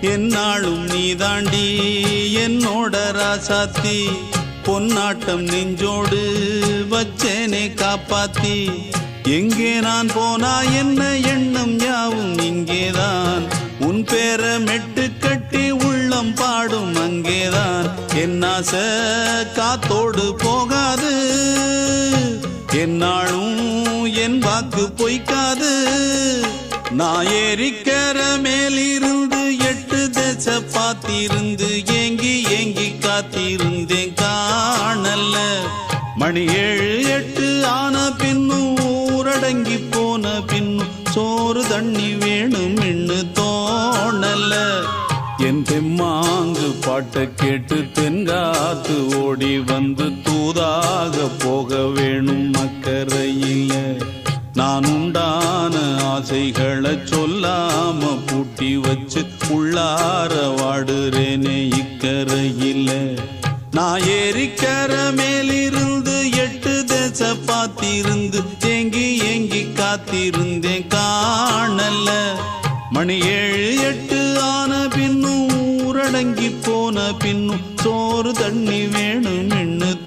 என்னாலும் நீதாண்டி என்னோட ராசாத்தி பொன்னாட்டம் நெஞ்சோடு வச்சேனே காப்பாத்தி எங்கே நான் போனா என்ன எண்ணம் யாவும் இங்கேதான் உன் பேர மெட்டு கட்டி உள்ளம் பாடும் அங்கேதான் என் ஆசை காத்தோடு போகாது என்னாலும் என் வாக்கு பொய்க்காது நான் ஏறிக்கிற மேலிருந்து 8 தேச பார்த்திருந்து ஏங்கி ஏங்கி காத்திருந்தேன் காணல மணி 7 8 ஆன பின்னும் ஊரடங்கி போன பின்னும் சோறு தண்ணி வேணும் இன்னு தோணல என் தெம்மாங்கு பாட்டை கேட்டு தென்காத்து ஓடி வந்து தூதாக போக வேணும் அக்கறையில நான் உண்டான ஆசைகளை சொல்லாம பூட்டி வச்சு உள்ளார வாடுறேனே இக்கரையில நான் ஏறிக்கிற மேலிருந்து 8 தேச பார்த்திருந்து ஏங்கி ஏங்கி காத்திருந்தேன் காணல மணி 7 8 ஆன பின்னும் ஊரடங்கி போன பின்னும் சோறு தண்ணி வேணும் இன்னு